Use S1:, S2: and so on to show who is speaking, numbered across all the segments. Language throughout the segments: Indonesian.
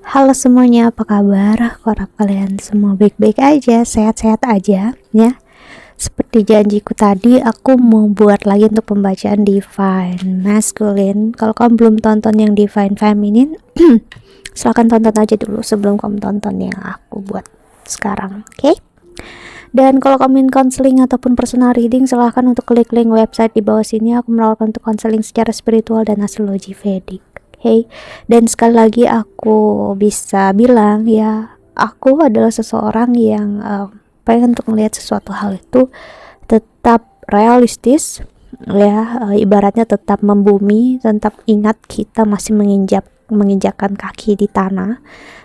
S1: Halo semuanya, apa kabar? Harap kalian semua baik-baik aja, sehat-sehat aja ya. Seperti janjiku tadi, aku mau buat lagi untuk pembacaan Divine Masculine. Kalau kamu belum tonton yang Divine Feminine, silahkan tonton aja dulu sebelum kamu tonton yang aku buat sekarang, oke? Dan kalau kamu ingin konseling ataupun personal reading, silahkan untuk klik link website di bawah sini. Aku menawarkan untuk konseling secara spiritual dan astrologi Vedic. Hey, dan sekali lagi aku bisa bilang ya, aku adalah seseorang yang pengen untuk melihat sesuatu hal itu tetap realistis ya, ibaratnya tetap membumi, tetap ingat kita masih menginjakkan kaki di tanah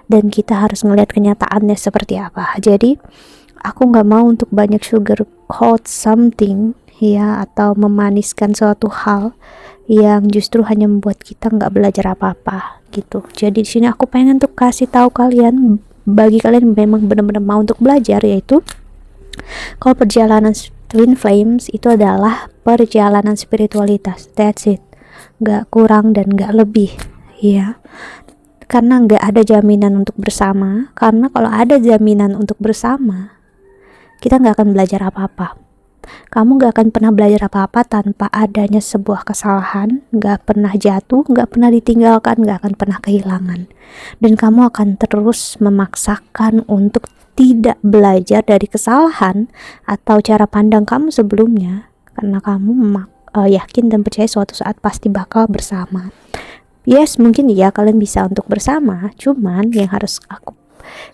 S1: dan kita harus melihat kenyataannya seperti apa. Jadi aku nggak mau untuk banyak sugar coat something ya, atau memaniskan suatu hal yang justru hanya membuat kita nggak belajar apa-apa gitu. Jadi di sini aku pengen tuh kasih tahu kalian, bagi kalian yang memang benar-benar mau untuk belajar, yaitu kalau perjalanan Twin Flames itu adalah perjalanan spiritualitas, that's it, nggak kurang dan nggak lebih ya. Karena nggak ada jaminan untuk bersama, karena kalau ada jaminan untuk bersama, kita nggak akan belajar apa-apa. Kamu gak akan pernah belajar apa-apa tanpa adanya sebuah kesalahan, gak pernah jatuh, gak pernah ditinggalkan, gak akan pernah kehilangan. Dan kamu akan terus memaksakan untuk tidak belajar dari kesalahan atau cara pandang kamu sebelumnya, karena kamu yakin dan percaya suatu saat pasti bakal bersama. Yes, mungkin ya kalian bisa untuk bersama, cuman yang harus aku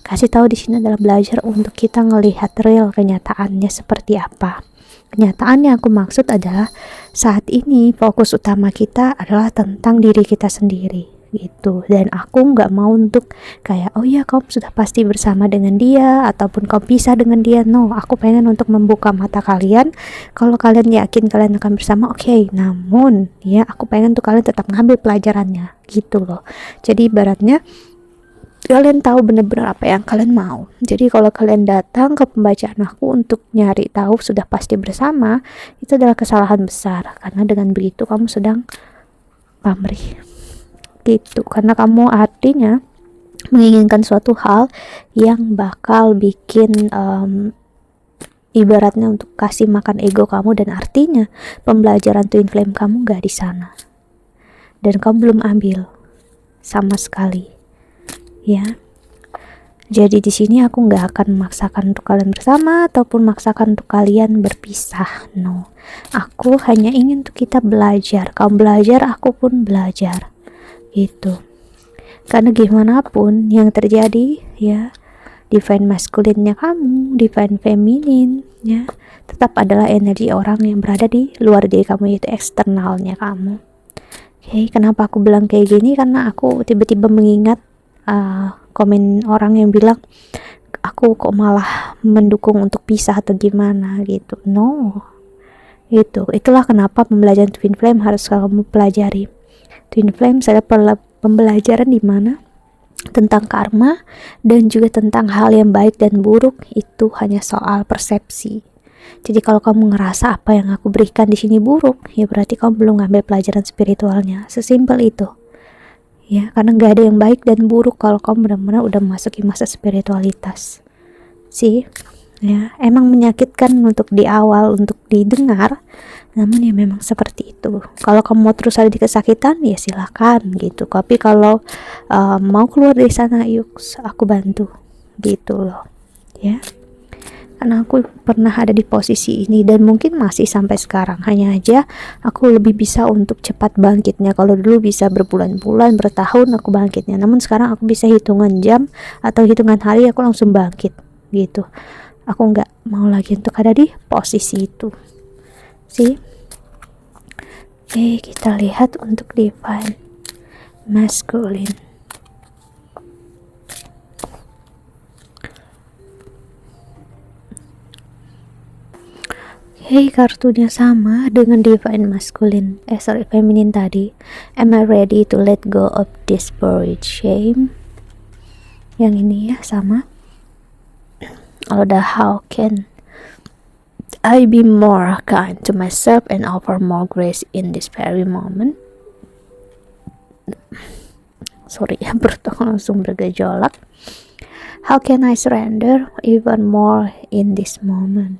S1: kasih tahu di sini adalah belajar untuk kita ngelihat real kenyataannya seperti apa. Kenyataan yang aku maksud adalah saat ini fokus utama kita adalah tentang diri kita sendiri gitu. Dan aku nggak mau untuk kayak oh ya kamu sudah pasti bersama dengan dia ataupun kamu pisah dengan dia. No, aku pengen untuk membuka mata kalian. Kalau kalian yakin kalian akan bersama, oke. Namun ya aku pengen tuh kalian tetap ngambil pelajarannya gitu loh. Jadi ibaratnya kalian tahu benar-benar apa yang kalian mau. Jadi kalau kalian datang ke pembacaan aku untuk nyari tahu sudah pasti bersama, itu adalah kesalahan besar, karena dengan begitu kamu sedang pamrih gitu, karena kamu artinya menginginkan suatu hal yang bakal bikin ibaratnya untuk kasih makan ego kamu, dan artinya pembelajaran twin flame kamu gak di sana dan kamu belum ambil sama sekali ya. Jadi di sini aku nggak akan memaksakan untuk kalian bersama ataupun memaksakan untuk kalian berpisah. No, aku hanya ingin untuk kita belajar. Kamu belajar, aku pun belajar. Gitu. Karena gimana pun yang terjadi ya, divine masculine-nya kamu, divine feminine ya, tetap adalah energi orang yang berada di luar diri kamu, yaitu eksternalnya kamu. Oke, kenapa aku bilang kayak gini? Karena aku tiba-tiba mengingat komen orang yang bilang aku kok malah mendukung untuk pisah atau gimana gitu. No, itulah kenapa pembelajaran twin flame harus kamu pelajari. Twin flame adalah pembelajaran di mana tentang karma dan juga tentang hal yang baik dan buruk itu hanya soal persepsi. Jadi kalau kamu ngerasa apa yang aku berikan di sini buruk, ya berarti kamu belum ngambil pelajaran spiritualnya. Sesimpel itu. Ya, karena nggak ada yang baik dan buruk kalau kamu benar-benar udah masuki masa spiritualitas. Sih, ya, emang menyakitkan untuk di awal untuk didengar, namun ya memang seperti itu. Kalau kamu mau terus ada di kesakitan, ya silakan gitu. Tapi kalau mau keluar dari sana, yuk, aku bantu, gitu loh, ya. Karena aku pernah ada di posisi ini dan mungkin masih sampai sekarang, hanya aja aku lebih bisa untuk cepat bangkitnya. Kalau dulu bisa berbulan-bulan, bertahun aku bangkitnya, namun sekarang aku bisa hitungan jam atau hitungan hari aku langsung bangkit gitu. Aku nggak mau lagi untuk ada di posisi itu sih. Oke, kita lihat untuk divine masculine. Hey, kartunya sama dengan divine masculine, feminine tadi. Am I ready to let go of this buried shame? Yang ini ya sama. How can I be more kind to myself and offer more grace in this very moment? perutku langsung bergejolak. How can I surrender even more in this moment?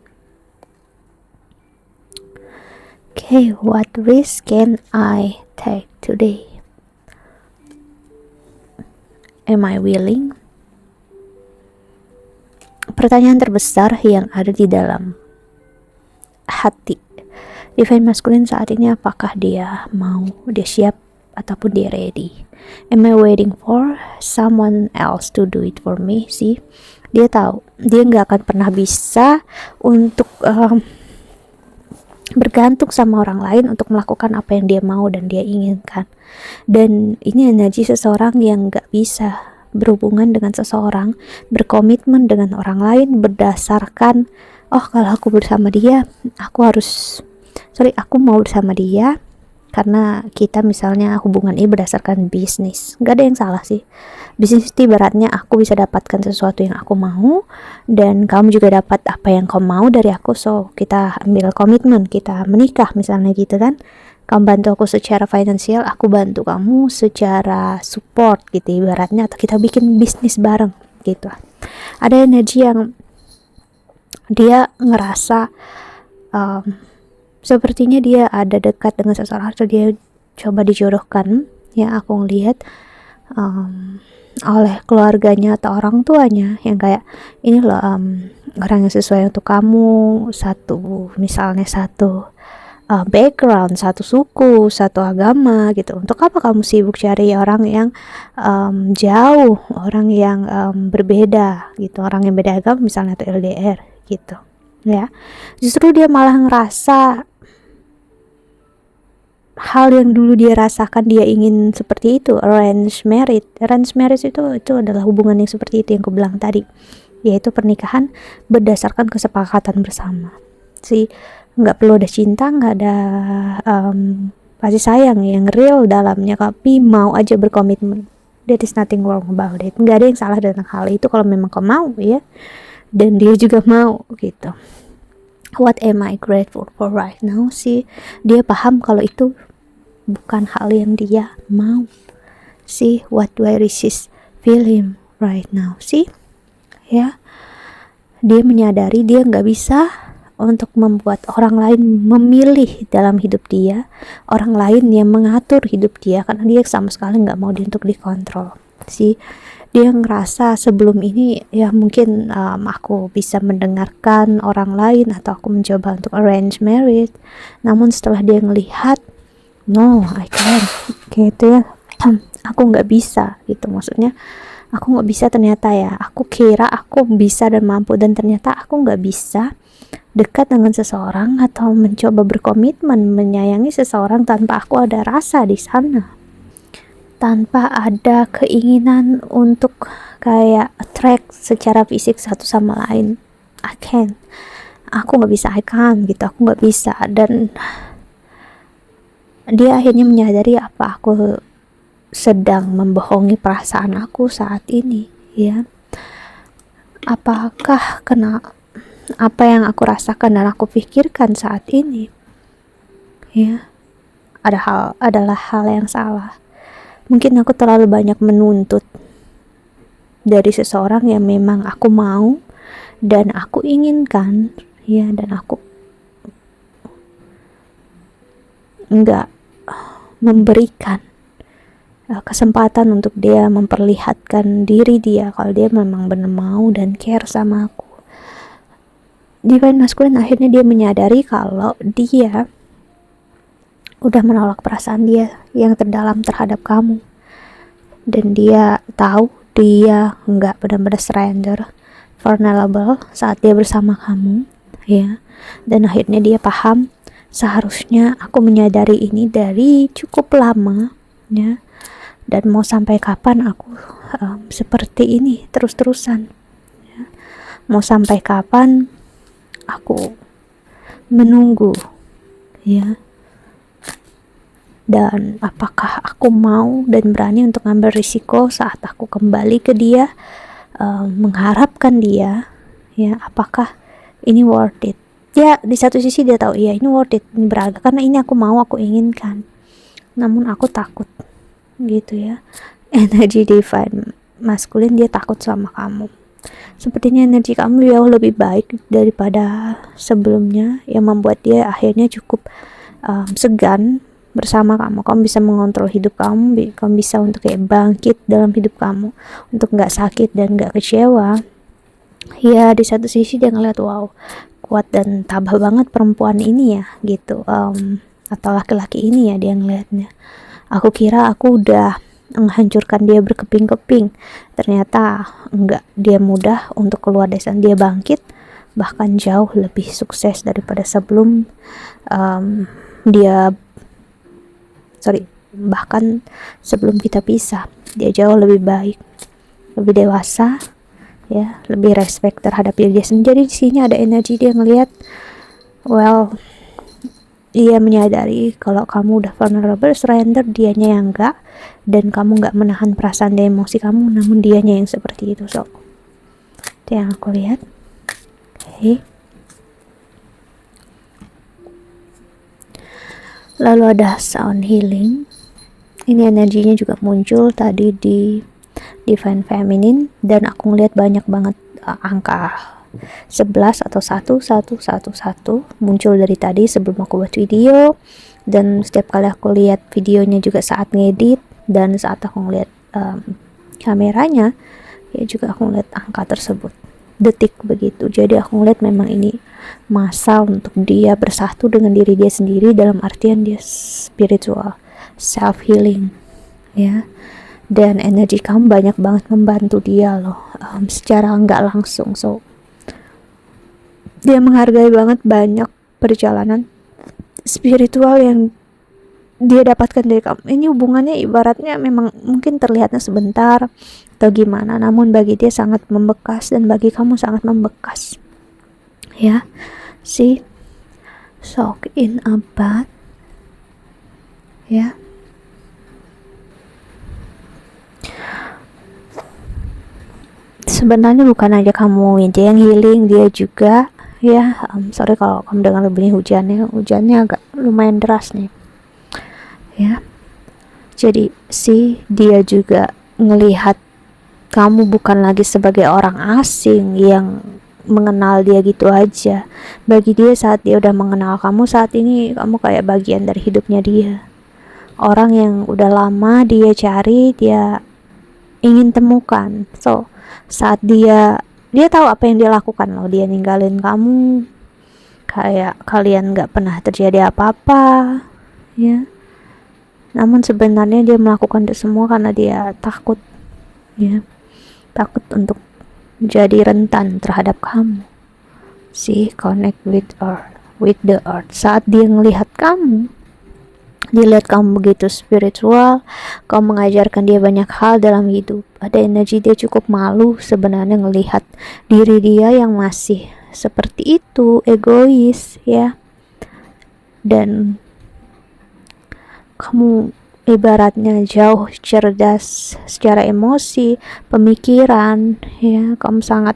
S1: Okay, what risk can I take today? Am I willing? Pertanyaan terbesar yang ada di dalam hati Divine Masculine saat ini, apakah dia mau, dia siap, ataupun dia ready? Am I waiting for someone else to do it for me? Sih, dia tahu dia nggak akan pernah bisa untuk bergantung sama orang lain untuk melakukan apa yang dia mau dan dia inginkan. Dan ini energi seseorang yang nggak bisa berhubungan dengan seseorang, berkomitmen dengan orang lain berdasarkan kalau aku bersama dia, aku mau bersama dia karena kita misalnya hubungan ini berdasarkan bisnis. Gak ada yang salah sih. Bisnis itu ibaratnya aku bisa dapatkan sesuatu yang aku mau dan kamu juga dapat apa yang kamu mau dari aku, so kita ambil komitmen, kita menikah misalnya gitu kan. Kamu bantu aku secara finansial, aku bantu kamu secara support gitu ibaratnya, atau kita bikin bisnis bareng gitu. Ada energi yang dia ngerasa sepertinya dia ada dekat dengan seseorang atau dia coba dijodohkan, ya aku ngelihat oleh keluarganya atau orang tuanya yang kayak ini loh orang yang sesuai untuk kamu, misalnya satu background, satu suku, satu agama gitu. Untuk apa kamu sibuk cari orang yang jauh, orang yang berbeda gitu, orang yang beda agama misalnya atau LDR gitu ya. Justru dia malah ngerasa hal yang dulu dia rasakan, dia ingin seperti itu, arranged marriage itu adalah hubungan yang seperti itu yang aku bilang tadi, yaitu pernikahan berdasarkan kesepakatan bersama. Nggak perlu ada cinta, nggak ada kasih sayang yang real dalamnya, tapi mau aja berkomitmen. That is nothing wrong about it. Nggak ada yang salah dengan hal itu kalau memang kau mau ya, dan dia juga mau gitu. What am I grateful for right now? Dia paham kalau itu bukan hal yang dia mau. What do I resist feel him right now? Ya, dia menyadari dia nggak bisa untuk membuat orang lain memilih dalam hidup dia, orang lain yang mengatur hidup dia, karena dia sama sekali nggak mau dia untuk dikontrol. Dia ngerasa sebelum ini ya mungkin aku bisa mendengarkan orang lain atau aku mencoba untuk arrange marriage, namun setelah dia ngelihat no, I can't gitu ya, aku nggak bisa gitu, maksudnya aku nggak bisa, ternyata ya aku kira aku bisa dan mampu, dan ternyata aku nggak bisa dekat dengan seseorang atau mencoba berkomitmen menyayangi seseorang tanpa aku ada rasa di sana, tanpa ada keinginan untuk kayak attract secara fisik satu sama lain. Aku nggak bisa, aku nggak bisa. Dan dia akhirnya menyadari apa aku sedang membohongi perasaan aku saat ini ya. Apakah apa yang aku rasakan dan aku pikirkan saat ini ya adalah hal yang salah. Mungkin aku terlalu banyak menuntut dari seseorang yang memang aku mau dan aku inginkan ya, dan aku enggak memberikan kesempatan untuk dia memperlihatkan diri dia kalau dia memang benar mau dan care sama aku. Divine Masculine akhirnya dia menyadari kalau dia udah menolak perasaan dia yang terdalam terhadap kamu, dan dia tahu dia nggak benar-benar surrender, vulnerable saat dia bersama kamu ya. Dan akhirnya dia paham, seharusnya aku menyadari ini dari cukup lama ya, dan mau sampai kapan aku seperti ini terus-terusan ya? Mau sampai kapan aku menunggu ya, dan apakah aku mau dan berani untuk ngambil risiko saat aku kembali ke dia, mengharapkan dia ya, apakah ini worth it ya. Di satu sisi dia tahu ya ini worth it, ini berharga karena ini aku mau, aku inginkan, namun aku takut gitu ya, energi divine maskulin, dia takut sama kamu. Sepertinya energi kamu jauh lebih baik daripada sebelumnya, yang membuat dia akhirnya cukup segan bersama kamu. Kamu bisa mengontrol hidup kamu, kamu bisa untuk kayak bangkit dalam hidup kamu, untuk nggak sakit dan nggak kecewa. Ya di satu sisi dia ngeliat, wow, kuat dan tabah banget perempuan ini ya gitu, atau laki-laki ini ya, dia ngeliatnya. Aku kira aku udah menghancurkan dia berkeping-keping, ternyata enggak, dia mudah untuk keluar dari sana, dia bangkit bahkan jauh lebih sukses daripada sebelum bahkan sebelum kita pisah. Dia jauh lebih baik, lebih dewasa ya, lebih respect terhadap diri dia sendiri. Di sini ada energi dia ngelihat, well, dia menyadari kalau kamu udah vulnerable, surrender, dianya yang enggak, dan kamu enggak menahan perasaan dan emosi kamu, namun dianya yang seperti itu. So itu yang aku lihat. Okay. Lalu ada sound healing. Ini energinya juga muncul tadi di Divine Feminine, dan aku ngeliat banyak banget angka 11 atau 1111 muncul dari tadi sebelum aku buat video, dan setiap kali aku lihat videonya juga saat ngedit dan saat aku ngeliat kameranya ya juga aku ngeliat angka tersebut, detik begitu. Jadi aku ngeliat memang ini masa untuk dia bersatu dengan diri dia sendiri, dalam artian dia spiritual self healing ya. Dan energi kamu banyak banget membantu dia loh, secara nggak langsung. So dia menghargai banget banyak perjalanan spiritual yang dia dapatkan dari kamu. Ini hubungannya ibaratnya memang mungkin terlihatnya sebentar atau gimana, namun bagi dia sangat membekas, dan bagi kamu sangat membekas ya. See, soak in a bath ya. Sebenarnya bukan aja kamu yang healing, dia juga ya. Sorry kalau kamu dengar bunyi hujannya agak lumayan deras nih ya. Jadi dia juga ngelihat kamu bukan lagi sebagai orang asing yang mengenal dia gitu aja. Bagi dia, saat dia udah mengenal kamu, saat ini kamu kayak bagian dari hidupnya dia, orang yang udah lama dia cari, dia ingin temukan. So saat dia tahu apa yang dia lakukan loh, dia ninggalin kamu kayak kalian gak pernah terjadi apa-apa ya, namun sebenarnya dia melakukan itu semua karena dia takut ya, takut untuk jadi rentan terhadap kamu. Connect with the earth. Saat dia ngelihat kamu, dilihat kamu begitu spiritual, kamu mengajarkan dia banyak hal dalam hidup. Ada energi dia cukup malu sebenarnya ngelihat diri dia yang masih seperti itu, egois ya. Dan kamu ibaratnya jauh cerdas secara emosi, pemikiran ya. Kamu sangat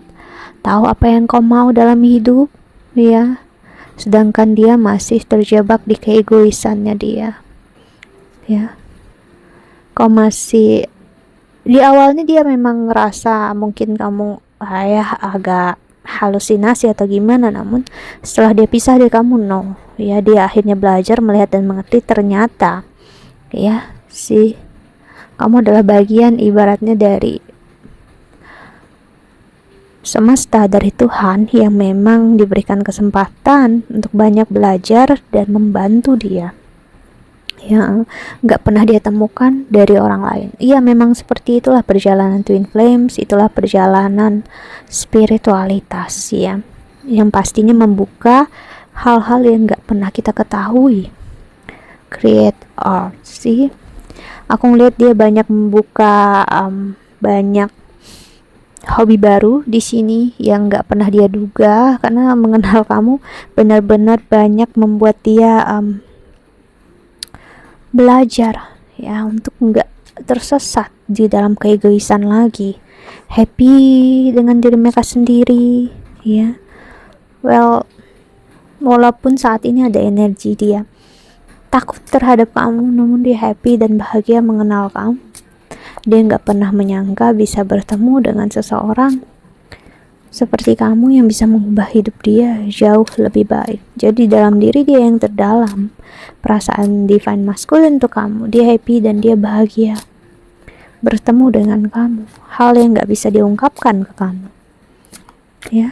S1: tahu apa yang kamu mau dalam hidup ya. Sedangkan dia masih terjebak di keegoisannya dia ya. Kau masih di awalnya, dia memang ngerasa mungkin kamu agak halusinasi atau gimana, namun setelah dia pisah dari kamu, no ya, dia akhirnya belajar melihat dan mengerti ternyata ya kamu adalah bagian ibaratnya dari semesta, dari Tuhan yang memang diberikan kesempatan untuk banyak belajar dan membantu dia yang nggak pernah dia temukan dari orang lain. Iya, memang seperti itulah perjalanan Twin Flames, itulah perjalanan spiritualitas ya, yang pastinya membuka hal-hal yang nggak pernah kita ketahui. Create art, aku ngeliat dia banyak membuka banyak hobi baru di sini yang nggak pernah dia duga, karena mengenal kamu benar-benar banyak membuat dia belajar ya untuk nggak tersesat di dalam keegoisan lagi, happy dengan diri mereka sendiri ya. Well, walaupun saat ini ada energi dia takut terhadap kamu, namun dia happy dan bahagia mengenal kamu. Dia nggak pernah menyangka bisa bertemu dengan seseorang seperti kamu yang bisa mengubah hidup dia jauh lebih baik. Jadi dalam diri dia yang terdalam, perasaan divine masculine untuk kamu, dia happy dan dia bahagia bertemu dengan kamu. Hal yang nggak bisa diungkapkan ke kamu, ya.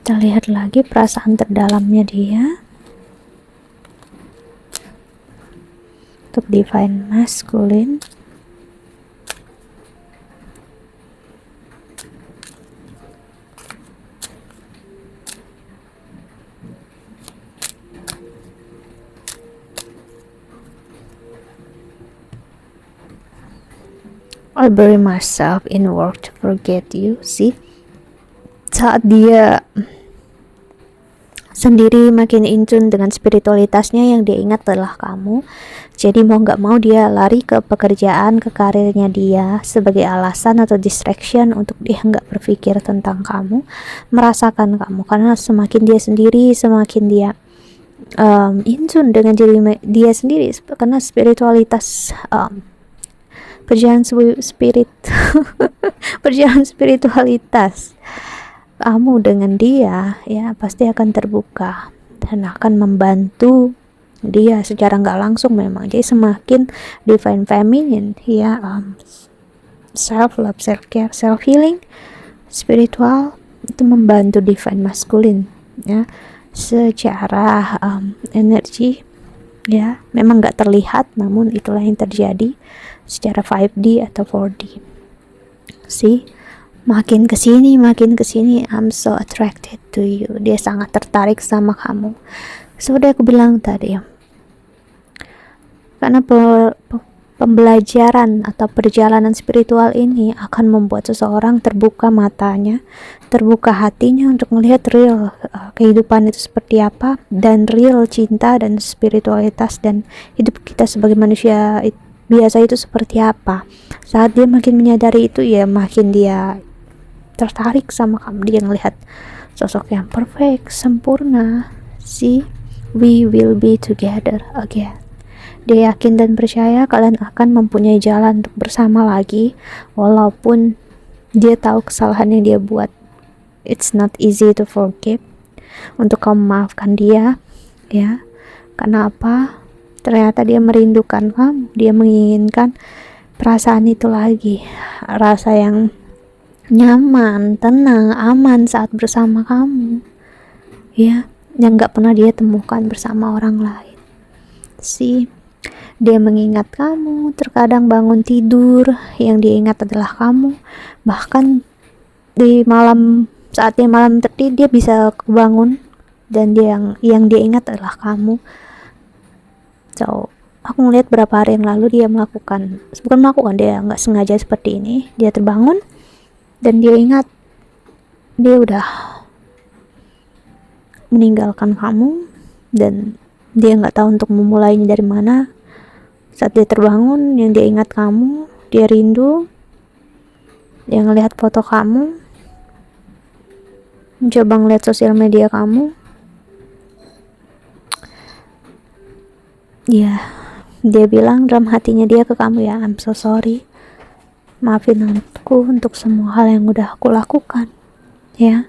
S1: Kita lihat lagi perasaan terdalamnya dia untuk divine masculine. I bury myself in work to forget you. See, saat dia sendiri makin in tune dengan spiritualitasnya, yang dia ingat adalah kamu. Jadi mau gak mau dia lari ke pekerjaan, ke karirnya dia sebagai alasan atau distraction untuk dia gak berpikir tentang kamu, merasakan kamu. Karena semakin dia sendiri, semakin dia in tune dengan diri dia sendiri. Karena spiritualitas, perjalanan spirit perjalanan spiritualitas kamu dengan dia, ya, pasti akan terbuka dan akan membantu dia secara nggak langsung memang. Jadi semakin divine feminine, ya, self love, self care, self healing, spiritual, itu membantu divine masculine, ya, secara energi, ya, memang nggak terlihat, namun itulah yang terjadi secara 5D atau 4D. See, makin kesini, I'm so attracted to you. Dia sangat tertarik sama kamu. Seperti aku bilang tadi, karena pembelajaran atau perjalanan spiritual ini akan membuat seseorang terbuka matanya, terbuka hatinya untuk melihat real kehidupan itu seperti apa, dan real cinta dan spiritualitas dan hidup kita sebagai manusia biasa itu seperti apa. Saat dia makin menyadari itu, ya makin dia tertarik sama kamu. Dia ngelihat sosok yang perfect, sempurna. See, we will be together again. Dia yakin dan percaya kalian akan mempunyai jalan untuk bersama lagi, walaupun dia tahu kesalahan yang dia buat. It's not easy to forgive, untuk kamu memaafkan dia, ya. Karena apa? Ternyata dia merindukan kamu. Dia menginginkan perasaan itu lagi, rasa yang nyaman, tenang, aman saat bersama kamu, ya, yang gak pernah dia temukan bersama orang lain. See, dia mengingat kamu. Terkadang bangun tidur, yang dia ingat adalah kamu. Bahkan di malam, saat dia malam tertidur, dia bisa bangun dan yang dia ingat adalah kamu. So, aku ngeliat berapa hari yang lalu dia dia nggak sengaja seperti ini. Dia terbangun dan dia ingat dia udah meninggalkan kamu, dan dia nggak tahu untuk memulainya dari mana. Saat dia terbangun, yang dia ingat kamu, dia rindu, dia ngelihat foto kamu, mencoba ngeliat sosial media kamu, ya, dia bilang dalam hatinya dia ke kamu, ya, I'm so sorry, maafin aku untuk semua hal yang udah aku lakukan, ya.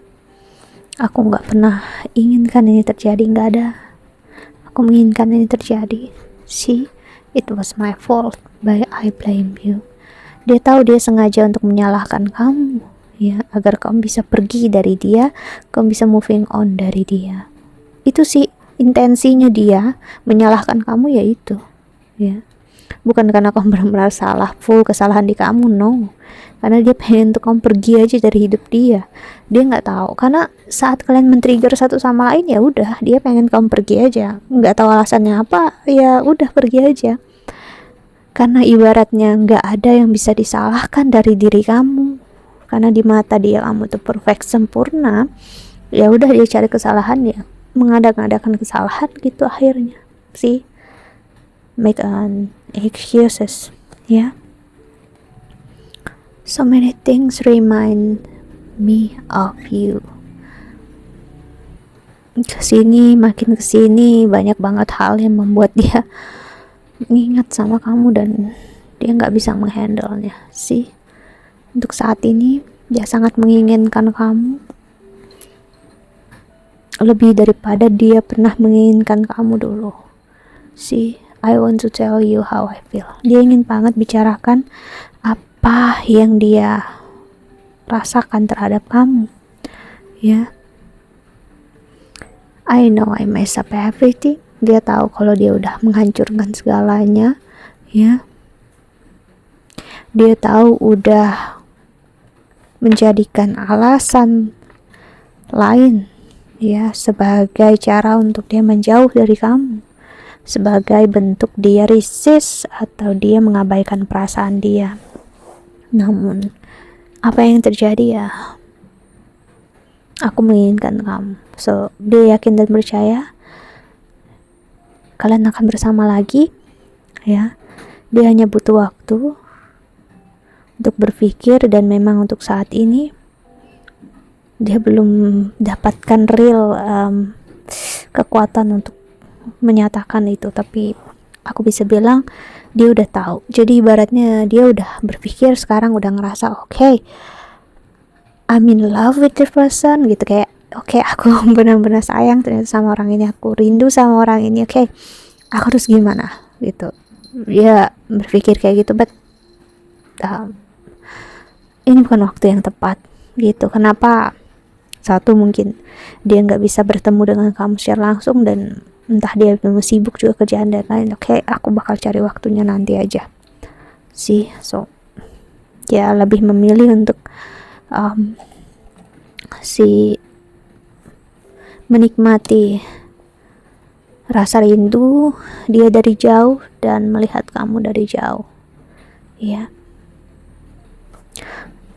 S1: Aku gak pernah inginkan ini terjadi, gak ada. Aku menginginkan ini terjadi. See, it was my fault, but I blame you. Dia tahu dia sengaja untuk menyalahkan kamu, ya, agar kamu bisa pergi dari dia, kamu bisa moving on dari dia. Itu sih intensinya dia menyalahkan kamu, ya itu, ya. Bukan karena kamu benar-benar salah, full kesalahan di kamu, no. Karena dia pengen untuk kamu pergi aja dari hidup dia. Dia nggak tahu, karena saat kalian men-trigger satu sama lain, ya udah, dia pengen kamu pergi aja. Nggak tahu alasannya apa, ya udah, pergi aja. Karena ibaratnya nggak ada yang bisa disalahkan dari diri kamu. Karena di mata dia kamu tuh perfect, sempurna. Ya udah, dia cari kesalahan, ya mengada-ngadakan kesalahan gitu akhirnya. See, make an excuses, ya. So many things remind me of you. Makin kesini banyak banget hal yang membuat dia mengingat sama kamu dan dia nggak bisa menghandle-nya sih. Untuk saat ini dia sangat menginginkan kamu lebih daripada dia pernah menginginkan kamu dulu sih. I want to tell you how I feel. Dia ingin banget bicarakan apa yang dia rasakan terhadap kamu, ya. I know I mess up everything. Dia tahu kalau dia udah menghancurkan segalanya, ya. Dia tahu udah menjadikan alasan lain, ya, sebagai cara untuk dia menjauh dari kamu, sebagai bentuk dia resist atau dia mengabaikan perasaan dia. Namun apa yang terjadi, ya, aku menginginkan kamu. So dia yakin dan percaya kalian akan bersama lagi, ya. Dia hanya butuh waktu untuk berpikir, dan memang untuk saat ini dia belum dapatkan real kekuatan untuk menyatakan itu. Tapi aku bisa bilang dia udah tahu. Jadi ibaratnya dia udah berpikir sekarang, udah ngerasa okay, I'm in love with the person gitu, kayak okay, aku benar-benar sayang ternyata sama orang ini, aku rindu sama orang ini, okay, aku harus gimana gitu. Dia berpikir kayak gitu, but ini bukan waktu yang tepat gitu. Kenapa? Satu, mungkin dia nggak bisa bertemu dengan kamu secara langsung, dan entah dia memang sibuk juga kerjaan dan lain. Oke, aku bakal cari waktunya nanti aja sih. So ya lebih memilih untuk menikmati rasa rindu dia dari jauh dan melihat kamu dari jauh, ya.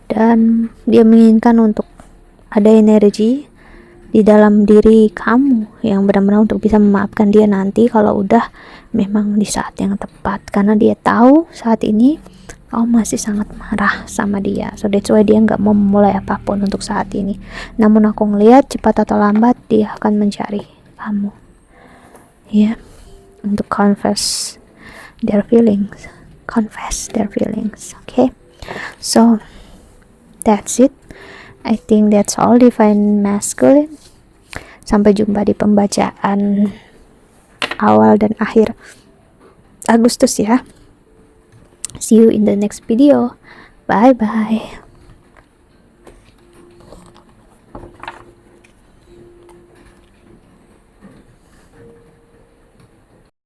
S1: Dan dia menginginkan untuk ada energi di dalam diri kamu yang benar-benar untuk bisa memaafkan dia nanti kalau udah memang di saat yang tepat, karena dia tahu saat ini kamu masih sangat marah sama dia. So that's why dia nggak mau memulai apapun untuk saat ini. Namun aku ngelihat cepat atau lambat dia akan mencari kamu, ya, untuk confess their feelings. Okay, so that's it. I think that's all Divine Masculine. Sampai jumpa di pembacaan awal dan akhir Agustus, ya. See you in the next video. Bye bye.